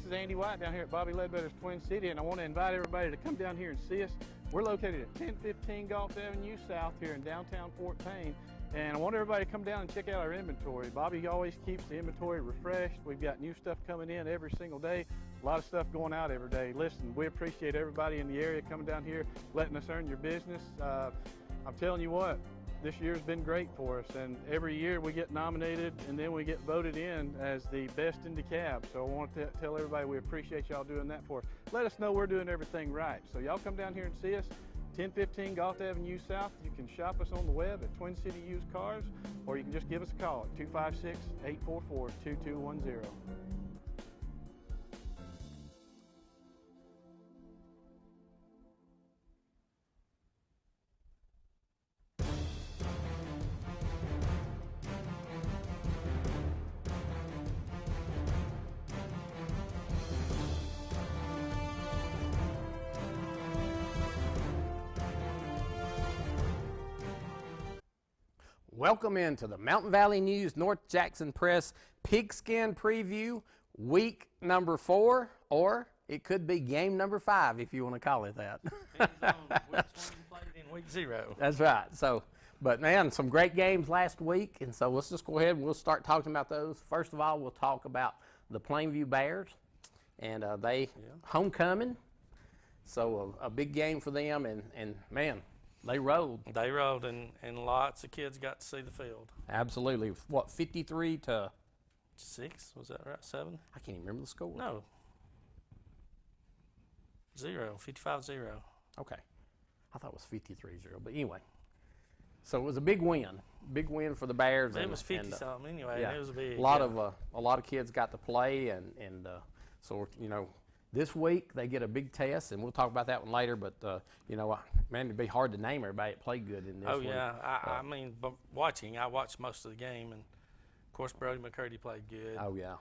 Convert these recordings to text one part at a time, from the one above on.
is Andy White down here at Bobby Ledbetter's Twin City, and I want to invite everybody to come down here and see us. We're located at 1015 Gulf Avenue South here in downtown Fort Payne, and I want everybody to come down and check out our inventory. Bobby always keeps the inventory refreshed. We've got new stuff coming in every single day, a lot of stuff going out every day. Listen, we appreciate everybody in the area coming down here, letting us earn your business. I'm telling you what, this year's been great for us, and every year we get nominated and then we get voted in as the best in DeKalb. So I want to tell everybody we appreciate y'all doing that for us. Let us know we're doing everything right. So y'all come down here and see us, 1015 Gulf Avenue South. You can shop us on the web at Twin City Used Cars, or you can just give us a call at 256-844-2210. Welcome into the Mountain Valley News North Jackson Press Pigskin Preview, week number 4, or it could be game number 5 if you want to call it that. Depends on which one you played in week 0. That's right. So, but man, some great games last week, and so let's just go ahead and we'll start talking about those. First of all, we'll talk about the Plainview Bears, and homecoming. So a big game for them, and man, they rolled. They rolled, and lots of kids got to see the field. Absolutely. What, 53 to 6? Was that right? 7? I can't even remember the score. No. 0. 55-0. Okay. I thought it was 53-0, but anyway. So it was a big win. Big win for the Bears. It was 50-something anyway. Yeah, and it was a big. A lot of kids got to play, and so, you know, this week they get a big test, and we'll talk about that one later. But you know, man, it'd be hard to name everybody that played good in this. Oh one. yeah, I mean, but I watched most of the game, and of course Brody McCurdy played good. Oh yeah.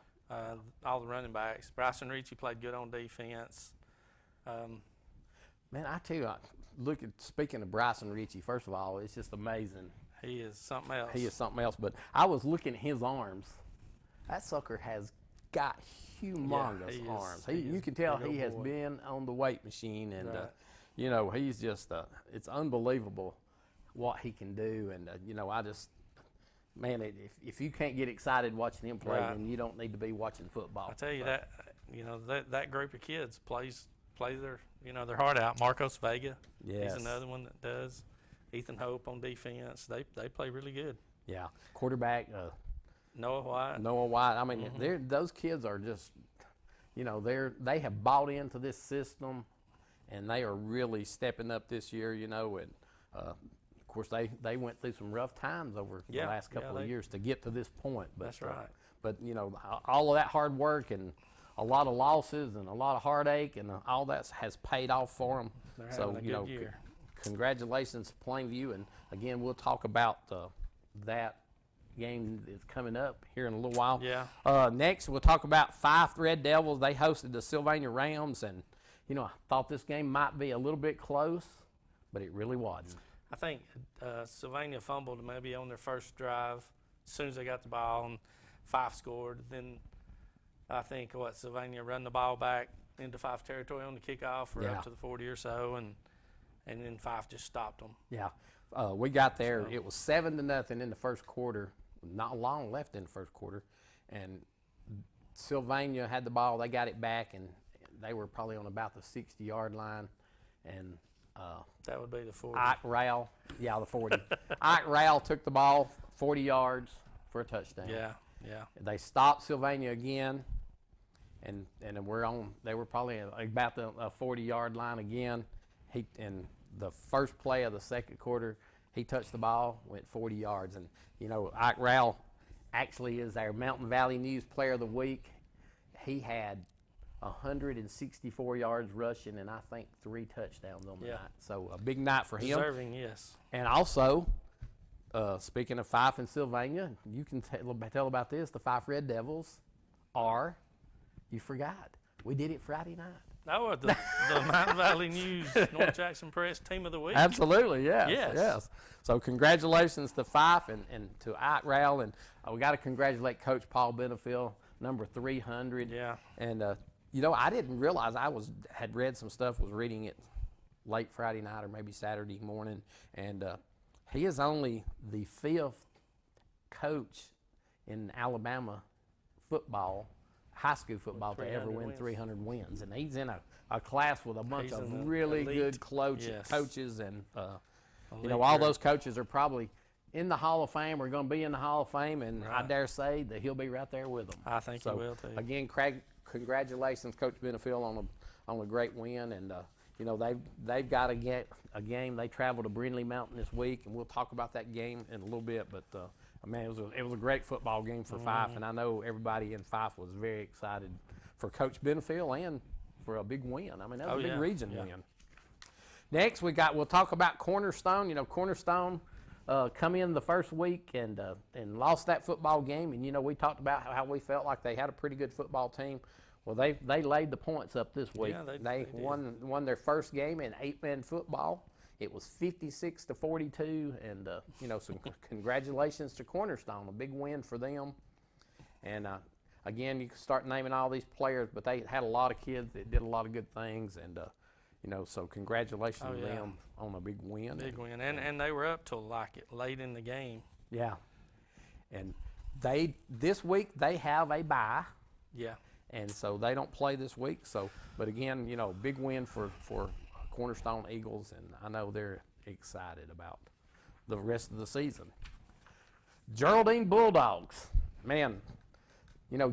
All the running backs. Bryson Ritchie played good on defense. Man, I tell you, speaking of Bryson Ritchie, first of all, it's just amazing. He is something else. He is something else. But I was looking at his arms. That sucker has got humongous arms. You can tell he has been on the weight machine, and right. you know, he's just it's unbelievable what he can do. And you know, I just, man, if you can't get excited watching him play, right. then you don't need to be watching football. I tell you that, you know, that group of kids play their their heart out. Marcos Vega, yes. He's another one that does. Ethan Hope on defense. They play really good. Yeah, quarterback. Noah White. I mean, those kids are just, you know, they have bought into this system, and they are really stepping up this year. You know, and of course they went through some rough times over the last couple of years to get to this point. But, that's right. But you know, all of that hard work and a lot of losses and a lot of heartache and all that has paid off for them. They're so having a you know, good year. Congratulations to Plainview, and again, we'll talk about that game is coming up here in a little while. Yeah. Next, we'll talk about Fife Red Devils. They hosted the Sylvania Rams, and you know, I thought this game might be a little bit close, but it really wasn't. I think Sylvania fumbled maybe on their first drive as soon as they got the ball, and Fife scored. Then I think Sylvania run the ball back into Fife territory on the kickoff or up to the 40 or so, and then Fife just stopped them. Yeah. We got there. So, it was 7-0 in the first quarter. Not long left in the first quarter, and Sylvania had the ball. They got it back, and they were probably on about the 60-yard line. And that would be the 40. Ike Rowell, the 40. Ike Rowell took the ball 40 yards for a touchdown. Yeah. They stopped Sylvania again, and we're on. They were probably about the 40-yard line again. In the first play of the second quarter, he touched the ball, went 40 yards. And, you know, Ike Rowell actually is our Mountain Valley News Player of the Week. He had 164 yards rushing and I think 3 touchdowns on the night. So a big night for him. Deserving, yes. And also, speaking of Fife and Sylvania, you can tell about this. The Fife Red Devils you forgot, we did it Friday night. Oh, the Mountain Valley News North Jackson Press Team of the Week. Absolutely, yes. So congratulations to Fife and to Ike Rowell, and we got to congratulate Coach Paul Benefield, number 300. Yeah. And I didn't realize had read some stuff, was reading it late Friday night or maybe Saturday morning, and he is only the 5th coach in Alabama football, high school football, to ever win 300 wins. And he's in a class with a bunch of really good coaches, and all those coaches are probably in the Hall of Fame, or going to be in the Hall of Fame, and I dare say that he'll be right there with them. I think he will too. Again, congratulations, Coach Benefield, on a great win, and they've got a game. They travel to Brindley Mountain this week, and we'll talk about that game in a little bit. But man, it was a great football game for Fife, and I know everybody in Fife was very excited for Coach Benefield and for a big win. I mean, that was a big region win. Next, we'll talk about Cornerstone. Cornerstone come in the first week and lost that football game, and we talked about how we felt like they had a pretty good football team. Well, they laid the points up this week. Yeah, they won their first game in 8-man football. It was 56-42, and so congratulations to Cornerstone, a big win for them. And again, you can start naming all these players, but they had a lot of kids that did a lot of good things, and so congratulations to them on a big win. Big win, and they were up till late in the game. Yeah, and this week they have a bye. Yeah. And so they don't play this week. So, but again, big win for Cornerstone Eagles, and I know they're excited about the rest of the season. Geraldine Bulldogs, man,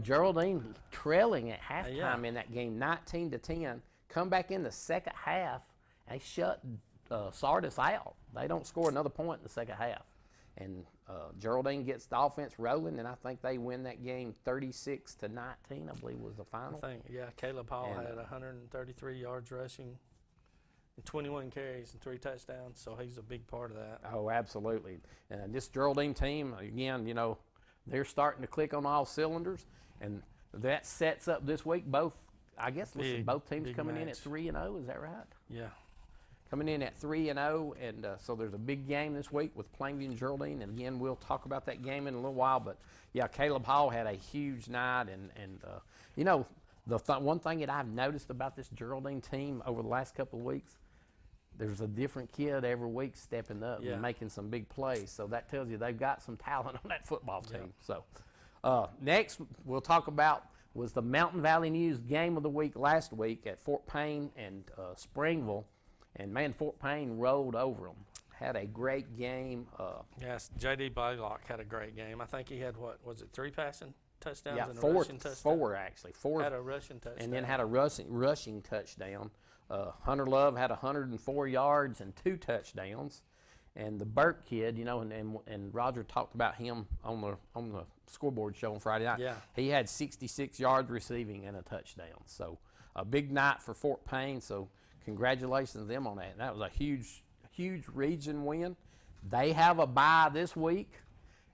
Geraldine trailing at halftime in that game, 19-10. Come back in the second half, they shut Sardis out. They don't score another point in the second half, and Geraldine gets the offense rolling, and I think they win that game 36-19. I believe was the final. I think, Caleb Hall had 133 yards rushing, and 21 carries and 3 touchdowns. So he's a big part of that. Oh, absolutely. And this Geraldine team, again, they're starting to click on all cylinders, and that sets up this week both teams coming in at 3-0. Is that right? Yeah. Coming in at 3-0, and so there's a big game this week with Plainview and Geraldine, and again, we'll talk about that game in a little while, but Caleb Hall had a huge night, and one thing that I've noticed about this Geraldine team over the last couple of weeks, there's a different kid every week stepping up and making some big plays, so that tells you they've got some talent on that football team. So next we'll talk about was the Mountain Valley News game of the week last week at Fort Payne and Springville. And, man, Fort Payne rolled over them. Had a great game. Yes, J.D. Blaylock had a great game. I think he had, 3 passing touchdowns and a four, rushing touchdown? Four, actually. Four. Had a rushing touchdown. And then had a rushing touchdown. Hunter Love had 104 yards and 2 touchdowns. And the Burke kid, and Roger talked about him on the scoreboard show on Friday night. Yeah. He had 66 yards receiving and a touchdown. So, a big night for Fort Payne. So, congratulations to them on that. That was a huge region win. They have a bye this week,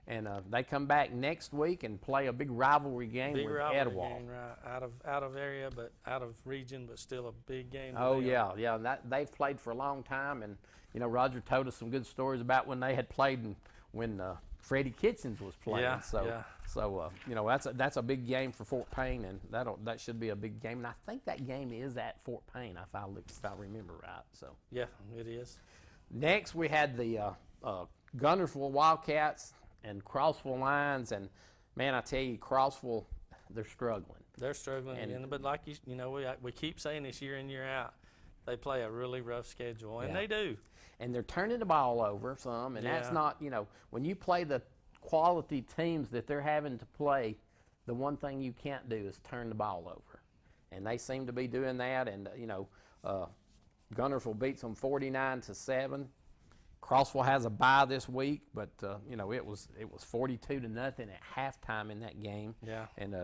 and they come back next week and play a big rivalry game with Etowah. Game, right. Out of area, but out of region, but still a big game. Oh yeah. And they've played for a long time, and Roger told us some good stories about when they had played and when Freddie Kitchens was playing. So that's a big game for Fort Payne, and that should be a big game. And I think that game is at Fort Payne, if I remember right. So yeah, it is. Next, we had the Gunnersville Wildcats and Crossville Lions, and man, I tell you, Crossville, they're struggling. They're struggling, but like we keep saying this year in year out, they play a really rough schedule, and they do. And they're turning the ball over some, and that's not when you play the quality teams that they're having to play, the one thing you can't do is turn the ball over, and they seem to be doing that. And Gunnersville beats them 49-7. Crossville has a bye this week, but it was 42-0 at halftime in that game. Yeah, and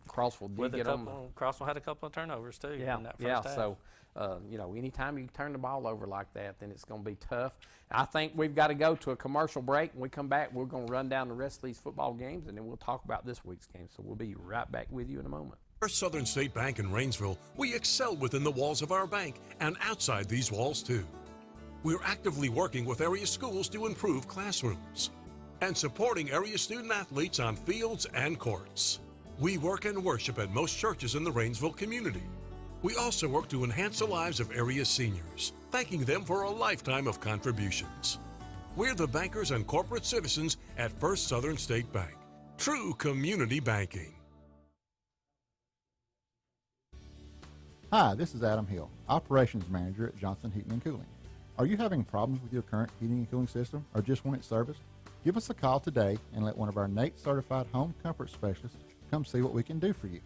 Crossville did get them. Crossville had a couple of turnovers too. Yeah, in that first half. So anytime you turn the ball over like that, then it's going to be tough. I think we've got to go to a commercial break. When we come back, we're going to run down the rest of these football games, and then we'll talk about this week's game. So we'll be right back with you in a moment. First Southern State Bank in Rainsville, we excel within the walls of our bank and outside these walls too. We're actively working with area schools to improve classrooms and supporting area student athletes on fields and courts. We work and worship at most churches in the Rainsville community. We also work to enhance the lives of area seniors, thanking them for a lifetime of contributions. We're the bankers and corporate citizens at First Southern State Bank. True community banking. Hi, this is Adam Hill, Operations Manager at Johnson Heating and Cooling. Are you having problems with your current heating and cooling system or just want it serviced? Give us a call today and let one of our NATE certified home comfort specialists come see what we can do for you.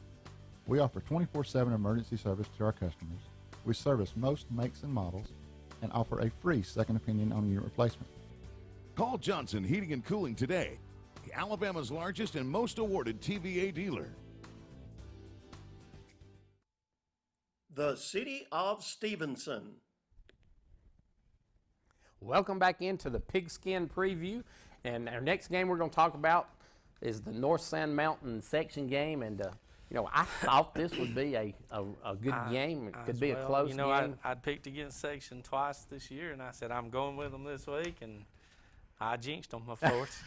We offer 24/7 emergency service to our customers. We service most makes and models and offer a free second opinion on unit replacement. Call Johnson Heating and Cooling today, Alabama's largest and most awarded TVA dealer. The City of Stevenson. Welcome back into the Pigskin Preview, and our next game we're going to talk about is the North Sand Mountain section game, and I thought this would be a good game. It could be a close game. I'd picked against section twice this year, and I said I'm going with them this week, and I jinxed them, of course.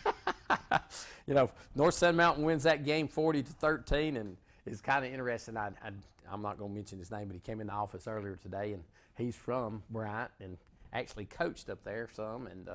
North Sand Mountain wins that game 40-13, and it's kind of interesting. I'm not going to mention his name, but he came in the office earlier today, and he's from Bryant and actually coached up there some, and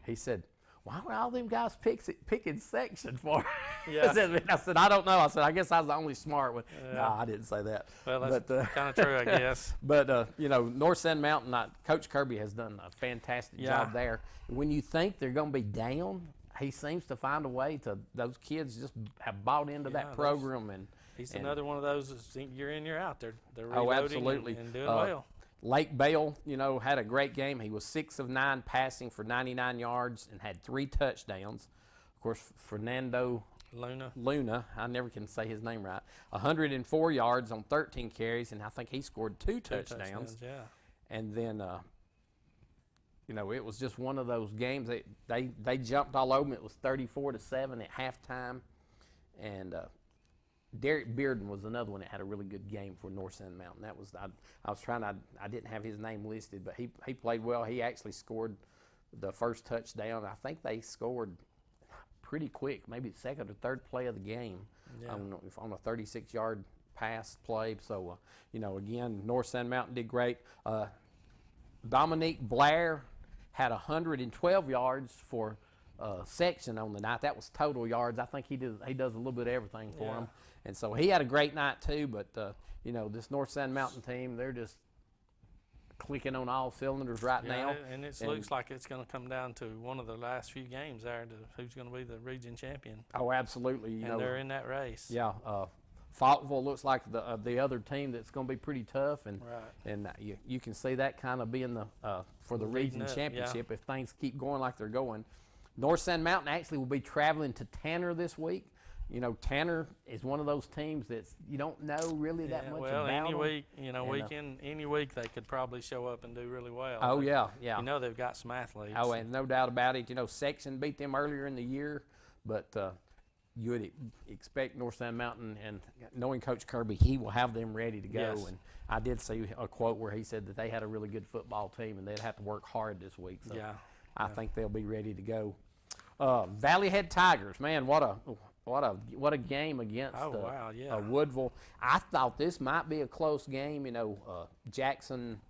he said, why were all them guys picking section for? Yeah. I said, I don't know. I said, I guess I was the only smart one. Yeah. No, I didn't say that. Well, that's kind of true, I guess. But, North Sand Mountain, Coach Kirby has done a fantastic job there. When you think they're going to be down, he seems to find a way to, those kids just have bought into that program. He's another one of those that's year in, year out. They're reloading absolutely. And doing well. Lake Bale, had a great game. He was 6 of 9 passing for 99 yards and had 3 touchdowns. Of course, Fernando Luna, I never can say his name right, 104 yards on 13 carries, and I think he scored 2 touchdowns. Yeah. And then, it was just one of those games. They jumped all over him. It was 34-7 at halftime, and Derek Bearden was another one that had a really good game for North Sand Mountain. That was I didn't have his name listed, but he played well. He actually scored the first touchdown. I think they scored pretty quick, maybe the second or third play of the game on a 36-yard pass play. So again, North Sand Mountain did great. Dominique Blair had 112 yards for section on the night. That was total yards. I think he does a little bit of everything for him. And so he had a great night too, but this North Sand Mountain team, they're just clicking on all cylinders now. And it looks like it's going to come down to one of the last few games there to who's going to be the region champion. Oh, absolutely. They're in that race. Yeah. Faultville looks like the other team that's going to be pretty tough, and you can see that kind of being for the region championship if things keep going like they're going. North Sand Mountain actually will be traveling to Tanner this week. Tanner is one of those teams that you don't know really that much about. Any week, any week they could probably show up and do really well. Oh, yeah. They've got some athletes. Oh, and no doubt about it. Section beat them earlier in the year, but you would expect North Sand Mountain, and knowing Coach Kirby, he will have them ready to go. Yes. And I did see a quote where he said that they had a really good football team and they'd have to work hard this week. So I think they'll be ready to go. Valley Head Tigers, man, what a game against Woodville. I thought this might be a close game. Jackson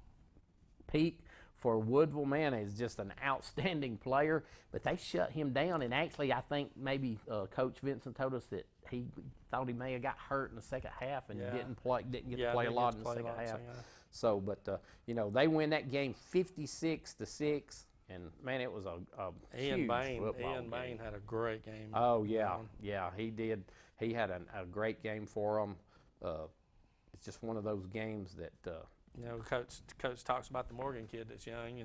Peak for Woodville, man, is just an outstanding player, but they shut him down. And actually, I think maybe Coach Vincent told us that he thought he may have got hurt in the second half and didn't get to play a lot in the second half. So, but they win that game 56-6. And, man, it was a huge football game. Ian Bain had a great game. Oh, yeah, he did. He had a great game for them. It's just one of those games that Coach talks about the Morgan kid that's young,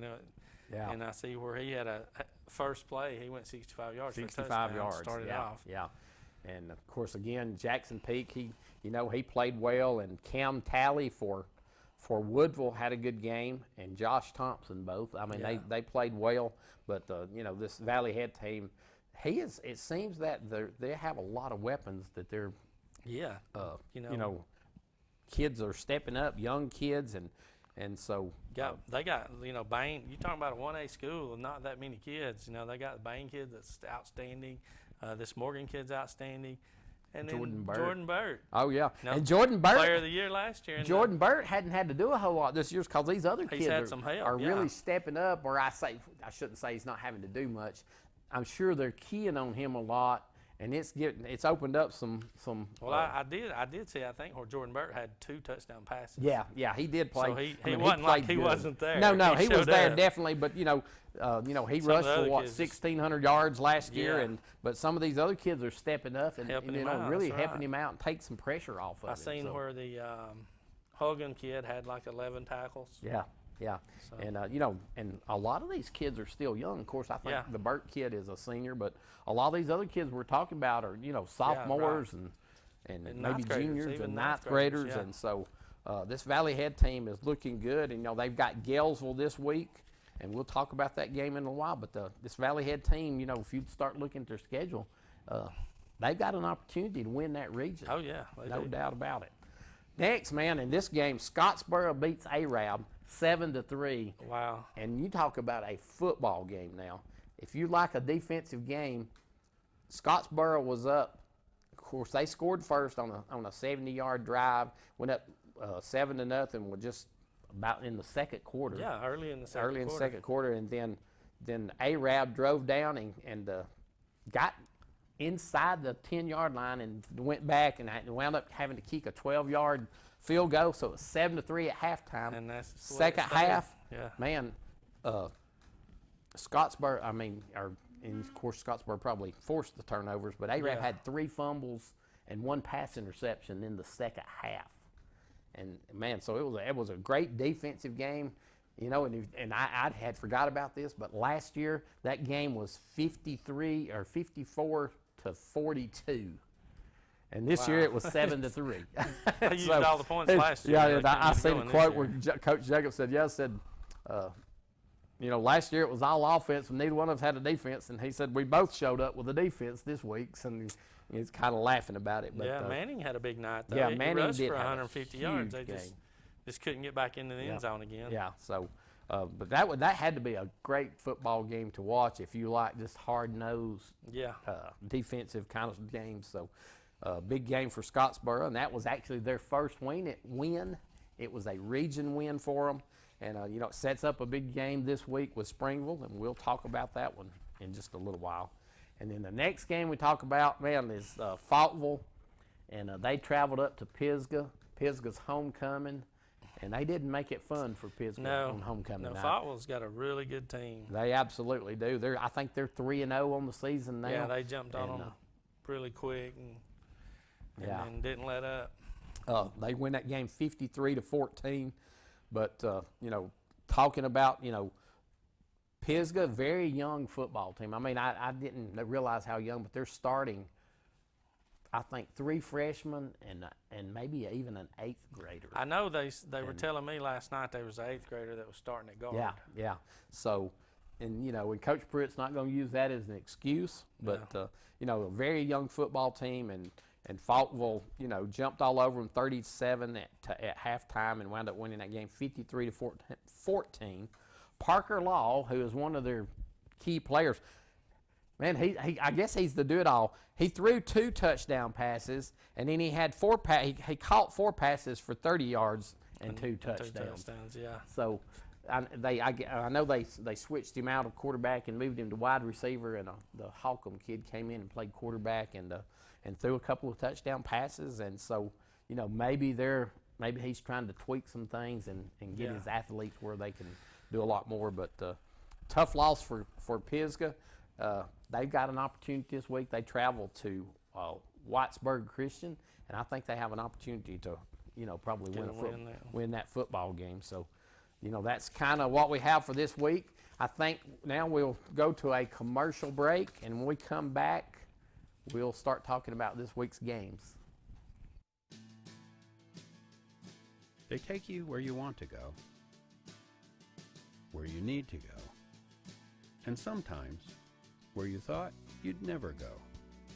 and I see where he had a first play, he went 65 yards. 65 yards. Started off. Yeah. And, of course, again, Jackson Peak, he played well, and Cam Talley for Woodville had a good game, and Josh Thompson both. I mean, they played well, but this Valley Head team, it seems that they have a lot of weapons that they're kids are stepping up, young kids, and so they got Bain. You talking about a 1A school and not that many kids. They got the Bain kid that's outstanding. This Morgan kid's outstanding. And Jordan then Burt. Jordan Burt. Oh, yeah. No, And Jordan Burt. Player of the Year last year. Jordan Burt hadn't had to do a whole lot this year because these other He's kids had some help, are yeah. really stepping up. Or I shouldn't say he's not having to do much. I'm sure they're keying on him a lot, and it's opened up some. Well, I did see, I think, where Jordan Burt had 2 touchdown passes. Yeah, he did play. So he I mean, wasn't like played he good. wasn't there. No, he was showed there up. definitely, but he Some rushed of the for other what kids- 1,600 yards last year, Yeah. but some of these other kids are stepping up and Helping him out, really that's helping right. him out and take some pressure off of I him. seen so. where the Hogan kid had like 11 tackles. Yeah. So. And and a lot of these kids are still young. Of course, I think Yeah. the Burt kid is a senior, but a lot of these other kids we're talking about are sophomores and And maybe ninth graders, juniors even and ninth ninth graders, graders, yeah. and so this Valley Head team is looking good. And they've got Galesville this week, and we'll talk about that game in a while. But this Valley Head team, if you start looking at their schedule, they've got an opportunity to win that region. Oh, yeah. they No do. doubt about it. Next, man, in this game, Scottsboro beats Arab 7-3. Wow. And you talk about a football game now. If you like a defensive game, Scottsboro was up. Of course, they scored first on a 70-yard drive, went up 7-0, was just about in the second quarter. Yeah, early in the second quarter, and then Arab drove down and got inside the 10-yard line and went back and wound up having to kick a 12-yard field goal. So it was 7-3 at halftime. And that's the way second it stayed. half. Yeah. Man, Scottsboro. And of course Scottsboro probably forced the turnovers, but Arab Yeah. had 3 fumbles and 1 pass interception in the second half. And man, so it was a great defensive game. And I had forgot about this, but last year that game was 54 to 42, and this year it was 7-3. They used all the points last year. Yeah, They and I couldn't seen go a in this quote year. where Coach Jacobs said, last year it was all offense, and neither one of us had a defense, and he said we both showed up with a defense this week, and he's kind of laughing about it. But, Yeah, Manning had a big night, though. Yeah, He Manning rushed did for have a 150 yards. They huge just couldn't get back into the end zone again. Yeah, so, but that had to be a great football game to watch if you like just hard-nosed Yeah. defensive kind of games. So, big game for Scottsboro, and that was actually their first win. It was a region win for them, and it sets up a big game this week with Springville, and we'll talk about that one in just a little while. And then the next game we talk about, man, is Faultville, and they traveled up to Pisgah. Pisgah's homecoming, and they didn't make it fun for Pisgah on homecoming night. Faultville's got a really good team. They absolutely do. I think they're 3-0 on the season now. Yeah, they jumped on And, them really quick and Yeah. didn't let up. They win that game 53-14. But talking about Pisgah, very young football team. I mean, I didn't realize how young, but they're starting, I think, 3 freshmen and maybe even an 8th grader. I know they were telling me last night there was an 8th grader that was starting at guard. Yeah. So, and Coach Pruitt's not going to use that as an excuse, but a very young football team, and Faultville, jumped all over them 37 at halftime and wound up winning that game 53-14. Parker Law, who is one of their key players, man, I guess he's the do-it-all. He threw 2 touchdown passes, and then he had 4 he caught 4 passes for 30 yards and 2 touchdowns. 2 touchdowns, yeah. So I know they switched him out of quarterback and moved him to wide receiver, and the Holcomb kid came in and played quarterback and threw a couple of touchdown passes. And so maybe he's trying to tweak some things and get his athletes where they can do a lot more. But tough loss for Pisgah. They've got an opportunity this week. They travel to Whitesburg Christian, and I think they have an opportunity to probably win that football game. So that's kind of what we have for this week. I think now we'll go to a commercial break, and when we come back, we'll start talking about this week's games. They take you where you want to go, where you need to go, and sometimes where you thought you'd never go.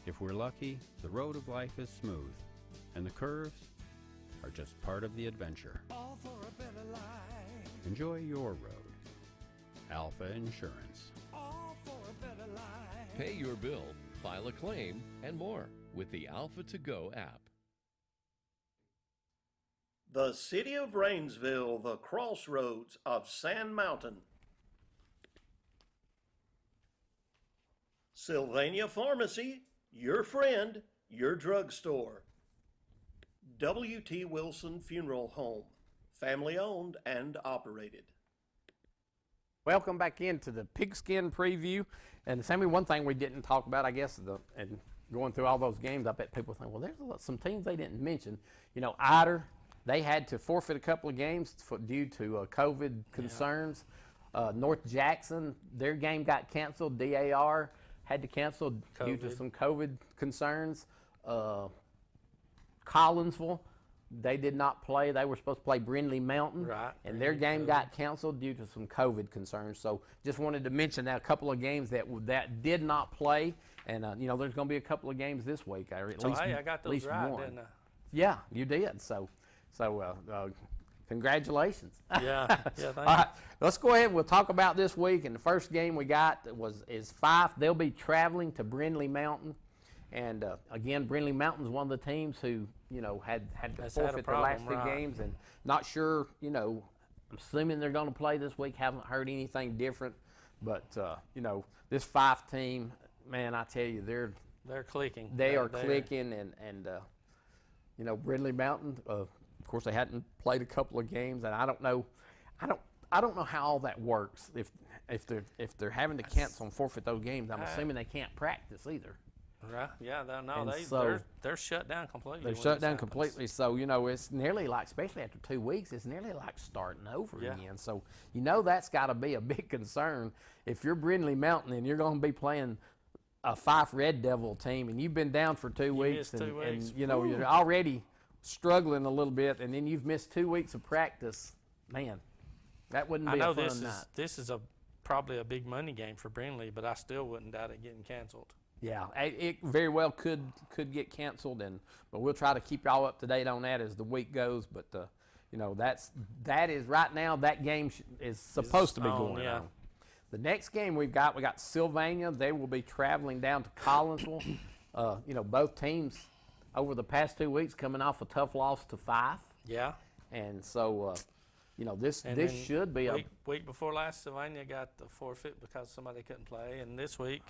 If we're lucky, the road of life is smooth, and the curves are just part of the adventure. All for a better life. Enjoy your road. Alpha Insurance. All for a better life. Pay your bill, file a claim, and more with the Alpha To Go app. The city of Rainsville, the crossroads of Sand Mountain. Sylvania Pharmacy, your friend, your drugstore. W.T. Wilson Funeral Home, family owned and operated. Welcome back into the pigskin preview. And Sammy, one thing we didn't talk about, I guess, and going through all those games, I bet people think, well, there's some teams they didn't mention. You know, Ider, they had to forfeit a couple of games due to COVID concerns. North Jackson, their game got canceled. DAR had to cancel due to some COVID concerns. Collinsville, they did not play. They were supposed to play Brindley Mountain, and their game got canceled due to some COVID concerns. So just wanted to mention that a couple of games that did not play, and you know, there's going to be a couple of games this week, or at least I got those right, one. didn't I? Yeah, you did. So congratulations. Yeah, thank All you. right, let's go ahead. We'll talk about this week. And the first game we got is Fife. They'll be traveling to Brindley Mountain. And again, Brindley Mountain's one of the teams who, you know, had to forfeit their last two games, and not sure, you know, I'm assuming they're going to play this week. Haven't heard anything different, but you know, this Fife team, man, I tell you, they're clicking. They are clicking, and you know, Brindley Mountain. Of course, they hadn't played a couple of games, and I don't know how all that works. If they're having to cancel and forfeit those games, I'm assuming they can't practice either. Right. Yeah. They're shut down completely. They're shut down completely. So you know, it's nearly like, especially after 2 weeks, it's nearly like starting over again. So you know, that's got to be a big concern if you're Brindley Mountain and you're going to be playing a Fife Red Devil team, and you've been down for 2 weeks, and you know, you're already struggling a little bit, and then you've missed 2 weeks of practice. Man, that wouldn't be a fun night. This is probably a big money game for Brindley, but I still wouldn't doubt it getting canceled. Yeah, it very well could get canceled, but we'll try to keep y'all up to date on that as the week goes. But you know, that is right now, that game is supposed to be going on. The next game we got Sylvania. They will be traveling down to Collinsville. You know, both teams over the past 2 weeks coming off a tough loss to Fife. Yeah. And so you know, this should be week before last, Sylvania got the forfeit because somebody couldn't play, and this week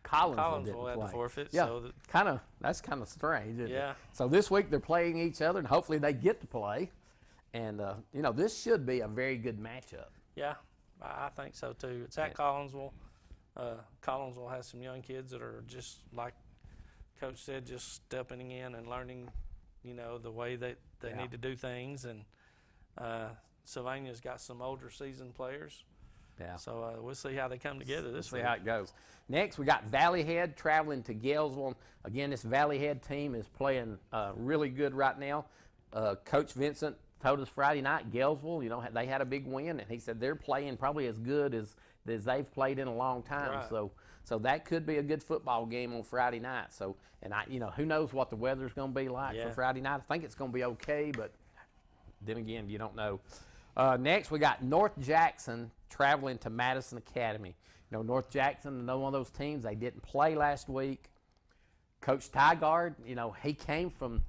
Collinsville had the forfeit. Yeah, so that's kind of strange, isn't it? So this week they're playing each other, and hopefully they get to play. And you know, this should be a very good matchup. Yeah, I think so too. It's at Collinsville. Collinsville has some young kids that are just like Coach said, just stepping in and learning, you know, the way that they need to do things. And Sylvania's got some older seasoned players. Yeah. So we'll see how they come together this week. See how it goes. Next, we got Valley Head traveling to Galesville. Again, this Valley Head team is playing really good right now. Coach Vincent told us Friday night, Galesville, you know, they had a big win, and he said they're playing probably as good as they've played in a long time. Right. So that could be a good football game on Friday night. So, and you know, who knows what the weather's going to be like for Friday night. I think it's going to be okay, but then again, you don't know. Next, we got North Jackson traveling to Madison Academy. You know, North Jackson, another one of those teams, they didn't play last week. Coach Tygard, you know, he came from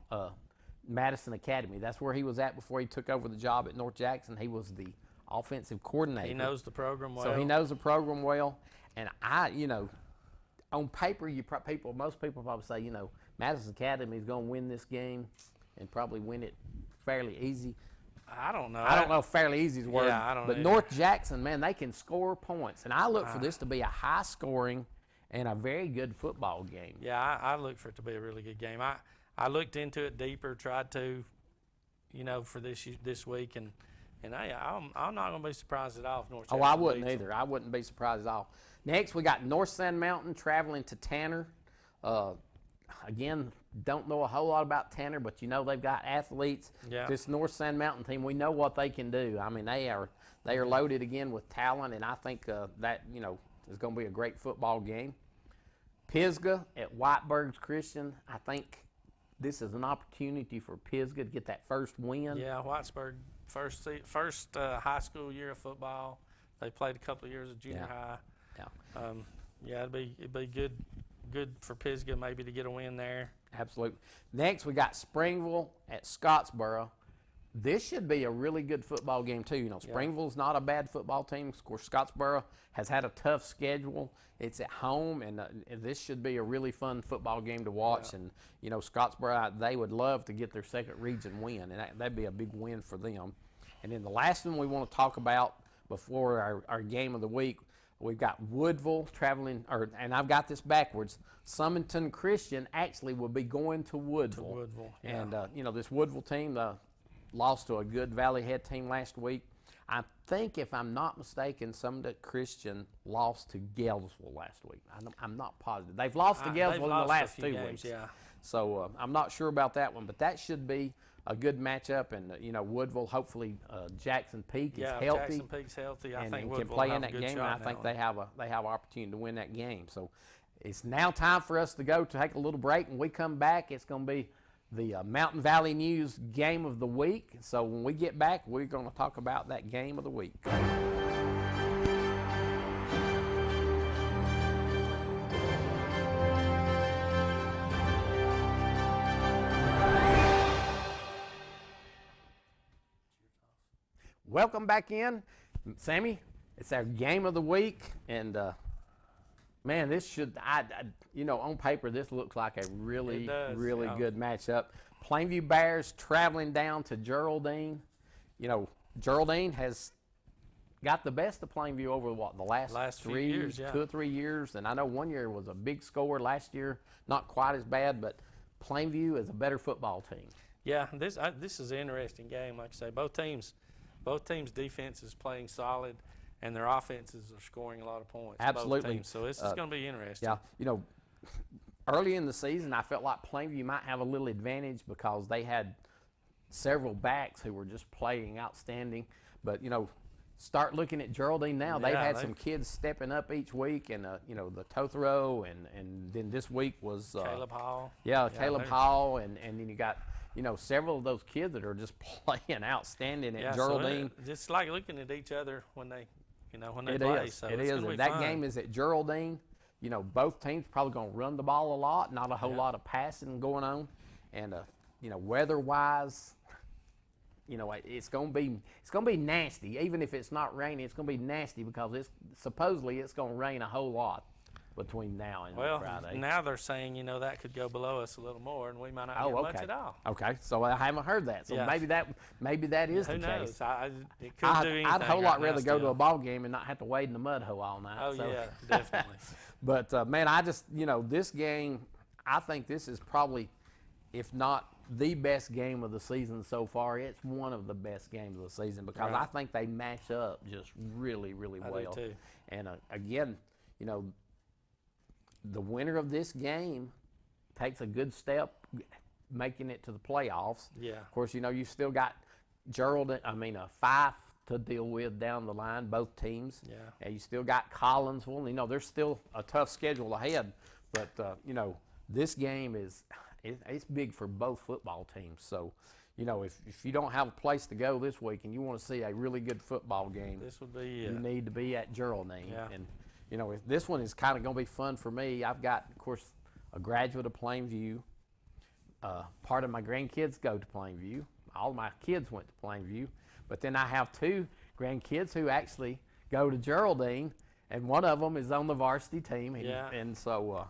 Madison Academy. That's where he was at before he took over the job at North Jackson. He was the offensive coordinator. He knows the program well. So he knows the program well. And you know, on paper, most people probably say, you know, Madison Academy is going to win this game and probably win it fairly easy. I don't know. I don't know if fairly easy is word. Yeah, I don't know. But North Jackson, man, they can score points. And I look for this to be a high-scoring and a very good football game. Yeah, I look for it to be a really good game. I looked into it deeper, tried to, you know, for this week, and I'm not going to be surprised at all if North Jackson I wouldn't beats either. them. I wouldn't be surprised at all. Next, we got North Sand Mountain traveling to Tanner. Again, don't know a whole lot about Tanner, but you know they've got athletes. Yeah. This North Sand Mountain team, we know what they can do. I mean, they are loaded again with talent, and I think that, you know, is going to be a great football game. Pisgah at Whiteburg's Christian. I think this is an opportunity for Pisgah to get that first win. Yeah, Whitesburg, first high school year of football. They played a couple of years of junior high. Yeah. It'd be good for Pisgah maybe to get a win there. Absolutely. Next, we got Springville at Scottsboro. This should be a really good football game, too. You know, Springville's not a bad football team. Of course, Scottsboro has had a tough schedule. It's at home, and this should be a really fun football game to watch. And, you know, Scottsboro, they would love to get their second region win, and that'd be a big win for them. And then the last one we want to talk about before our game of the week, we've got Woodville traveling, and I've got this backwards. Summerton Christian actually will be going to Woodville. And, you know, this Woodville team lost to a good Valley Head team last week. I think, if I'm not mistaken, Summerton Christian lost to Galesville last week. I'm not positive. They've lost to Galesville in the last 2 weeks. Yeah. So I'm not sure about that one, but that should be a good matchup. And, you know, Woodville, hopefully Jackson Peak is healthy. Jackson Peak's healthy. I think and Woodville can play will in have that a good game, shot and I think now. they have an opportunity to win that game. So it's now time for us to go to take a little break. When we come back, it's going to be the Mountain Valley News Game of the Week. So when we get back, we're going to talk about that Game of the Week. Welcome back in. Sammy, it's our Game of the Week, and man, this should, you know, on paper, this looks like a really good matchup. Plainview Bears traveling down to Geraldine. You know, Geraldine has got the best of Plainview over the last 2 years, 2 or 3 years. And I know one year was a big score. Last year, not quite as bad, but Plainview is a better football team. Yeah, this is an interesting game. Like I say, both teams' defense is playing solid, and their offenses are scoring a lot of points. Absolutely. Both teams. So this is going to be interesting. Yeah, you know, early in the season, I felt like Plainview might have a little advantage because they had several backs who were just playing outstanding. But, you know, start looking at Geraldine now. They've had some kids stepping up each week, and, you know, the Tothro, and then this week was Caleb Hall. Yeah, Caleb Hall, and then you got, you know, several of those kids that are just playing outstanding at Geraldine. So just like looking at each other when they play. So it it's is. gonna be That fun. game is at Geraldine. You know, both teams probably going to run the ball a lot, not a whole lot of passing going on. And, you know, weather-wise, you know, it's going to be nasty. Even if it's not raining, it's going to be nasty because supposedly it's going to rain a whole lot between now and Friday. Well, now they're saying, you know, that could go below us a little more, and we might not get much at all. Okay, so I haven't heard that. So maybe that is Who the knows? case. It could do anything. I'd a whole lot right rather now go to still. a ball game and not have to wade in the mud hole all night. Oh, so. yeah, definitely. But, man, I just, you know, this game, I think this is probably, if not the best game of the season so far, it's one of the best games of the season because I think they match up just really, really well. I do too. And, again, you know, the winner of this game takes a good step making it to the playoffs. Yeah. Of course, you know, you still got Fife to deal with down the line, both teams. Yeah. And you still got Collinsville. You know, there's still a tough schedule ahead. But, you know, this game it's big for both football teams. So, you know, if you don't have a place to go this week and you want to see a really good football game, This would be you need to be at Geraldine. Yeah. And, you know, this one is kind of going to be fun for me. I've got, of course, a graduate of Plainview. Part of my grandkids go to Plainview. All my kids went to Plainview. But then I have 2 grandkids who actually go to Geraldine, and one of them is on the varsity team. And so,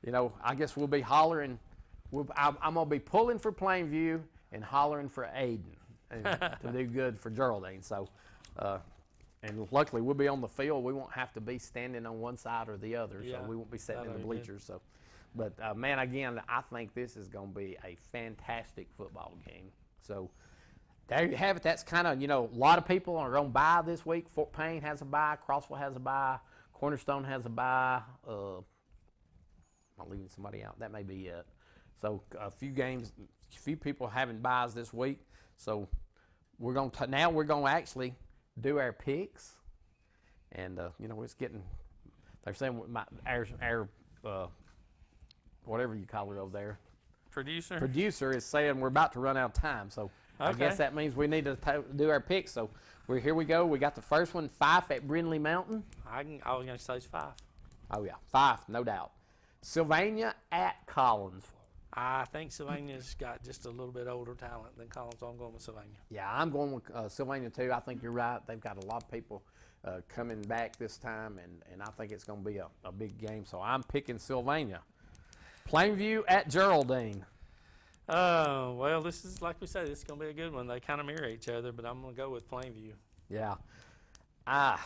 you know, I guess we'll be hollering. I'm going to be pulling for Plainview and hollering for Aiden to do good for Geraldine. So, and luckily we'll be on the field. We won't have to be standing on one side or the other, so we won't be sitting in the bleachers. So, but man, again, I think this is going to be a fantastic football game. So there you have it. That's kind of, you know, a lot of people are on bye this week. Fort Payne has a bye. Crossville has a bye. Cornerstone has a bye. I'm leaving somebody out. That may be it. So a few people having byes this week. So we're going to actually do our picks, and you know, it's getting. They're saying our whatever you call it over there. Producer is saying we're about to run out of time. So I guess that means we need to do our picks. So here we go. We got the first one, Fife at Brindley Mountain. I was going to say 5. Oh yeah, Fife, no doubt. Sylvania at Collinsville. I think Sylvania's got just a little bit older talent than Collins, so I'm going with Sylvania. Yeah, I'm going with Sylvania too. I think you're right. They've got a lot of people coming back this time, and I think it's going to be a big game. So I'm picking Sylvania. Plainview at Geraldine. Well, this is, like we said, this is going to be a good one. They kind of mirror each other, but I'm going to go with Plainview. Yeah.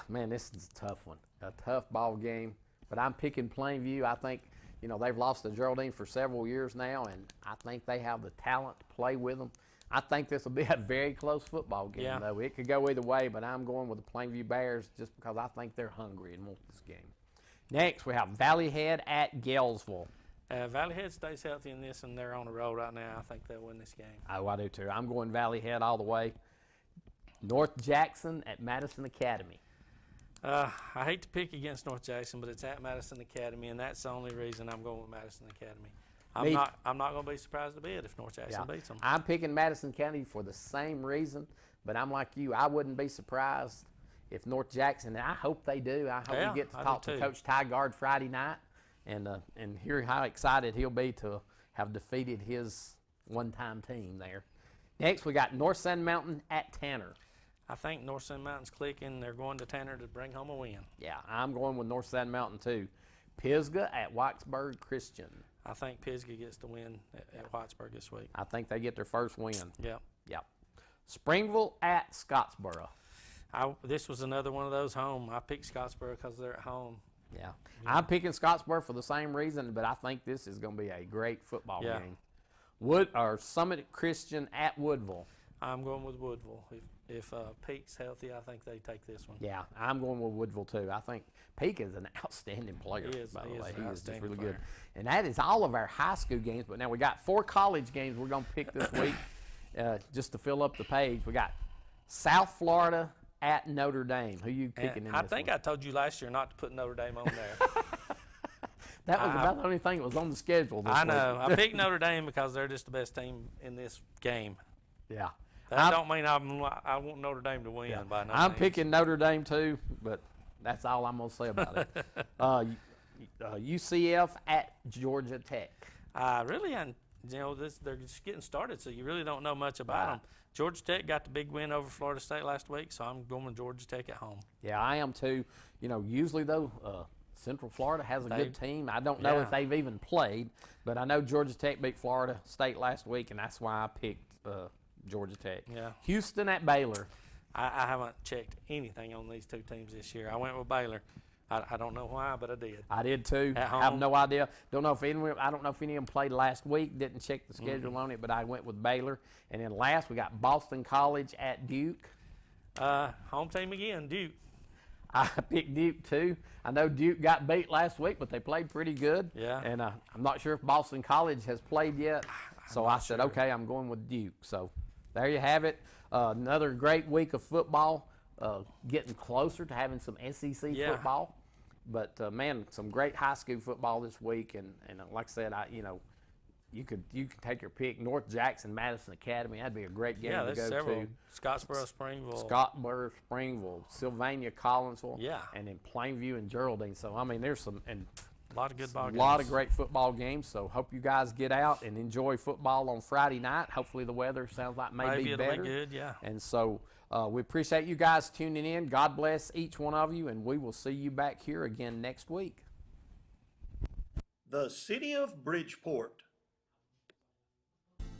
Man, this is a tough one. A tough ball game. But I'm picking Plainview. I think, they've lost to Geraldine for several years now, and I think they have the talent to play with them. I think this will be a very close football game, though. It could go either way, but I'm going with the Plainview Bears just because I think they're hungry and want this game. Next, we have Valley Head at Galesville. Valley Head stays healthy in this, and they're on the roll right now. I think they'll win this game. Oh, I do too. I'm going Valley Head all the way. North Jackson at Madison Academy. I hate to pick against North Jackson, but it's at Madison Academy, and that's the only reason I'm going with Madison Academy. I'm not going to be surprised a bit if North Jackson beats them. I'm picking Madison County for the same reason, but I'm like you. I wouldn't be surprised if North Jackson, and I hope they do. I hope we get to talk to Coach Tygard Friday night and hear how excited he'll be to have defeated his one-time team there. Next, we got North Sand Mountain at Tanner. I think North Sand Mountain's clicking. They're going to Tanner to bring home a win. Yeah, I'm going with North Sand Mountain too. Pisgah at Whitesburg Christian. I think Pisgah gets the win at Whitesburg this week. I think they get their first win. Yep. Springville at Scottsboro. This was another one of those home. I picked Scottsboro because they're at home. Yeah. I'm picking Scottsboro for the same reason, but I think this is going to be a great football game. Summit Christian at Woodville. I'm going with Woodville. If Peake's healthy, I think they take this one. Yeah, I'm going with Woodville too. I think Peake is an outstanding player, by the way. He is just really good. And that is all of our high school games. But now we got 4 college games we're going to pick this week just to fill up the page. We got South Florida at Notre Dame. Who you picking in this one? I think I told you last year not to put Notre Dame on there. That was about the only thing that was on the schedule this week. I know. I picked Notre Dame because they're just the best team in this game. Yeah. That don't mean I want Notre Dame to win by no I'm means. picking Notre Dame too, but that's all I'm going to say about it. UCF at Georgia Tech. They're just getting started, so you really don't know much about them. Georgia Tech got the big win over Florida State last week, so I'm going with Georgia Tech at home. Yeah, I am too. Usually though, Central Florida has a good team. I don't know if they've even played, but I know Georgia Tech beat Florida State last week, and that's why I picked Georgia Tech. Yeah. Houston at Baylor. I haven't checked anything on these two teams this year. I went with Baylor. I don't know why, but I did. I did too. At home. I have no idea. I don't know if any of them played last week. Didn't check the schedule on it, but I went with Baylor. And then last we got Boston College at Duke. Home team again, Duke. I picked Duke too. I know Duke got beat last week, but they played pretty good. Yeah. And I'm not sure if Boston College has played yet. So I said, okay, I'm going with Duke. So there you have it. Another great week of football. Getting closer to having some SEC football. But, man, some great high school football this week. And like I said, you could take your pick. North Jackson, Madison Academy. That'd be a great game to go to. Scottsboro, Springville. Scottsboro, Springville, Sylvania, Collinsville. Yeah. And then Plainview and Geraldine. So, I mean, there's some – and a lot of good ball games. A lot of great football games. So, hope you guys get out and enjoy football on Friday night. Hopefully the weather sounds like maybe better. It'll be good, yeah. And so – we appreciate you guys tuning in. God bless each one of you, and we will see you back here again next week. The City of Bridgeport.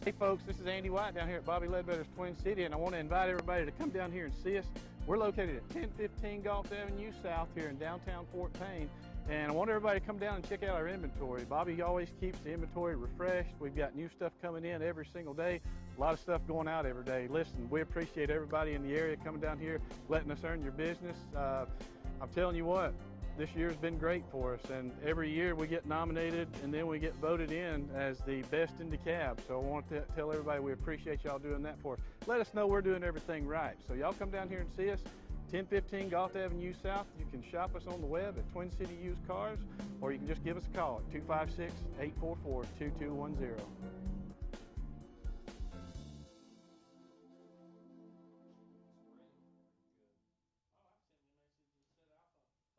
Hey folks, this is Andy White down here at Bobby Ledbetter's Twin City, and I want to invite everybody to come down here and see us. We're located at 1015 Gulf Avenue South here in downtown Fort Payne, and I want everybody to come down and check out our inventory. Bobby always keeps the inventory refreshed. We've got new stuff coming in every single day, a lot of stuff going out every day. Listen, we appreciate everybody in the area coming down here, letting us earn your business. I'm telling you what, this year's been great for us, and every year we get nominated and then we get voted in as the best in DeKalb. So I want to tell everybody we appreciate y'all doing that for us. Let us know we're doing everything right. So y'all come down here and see us. 1015 Gulf Avenue South. You can shop us on the web at Twin City Used Cars, or you can just give us a call at 256-844-2210.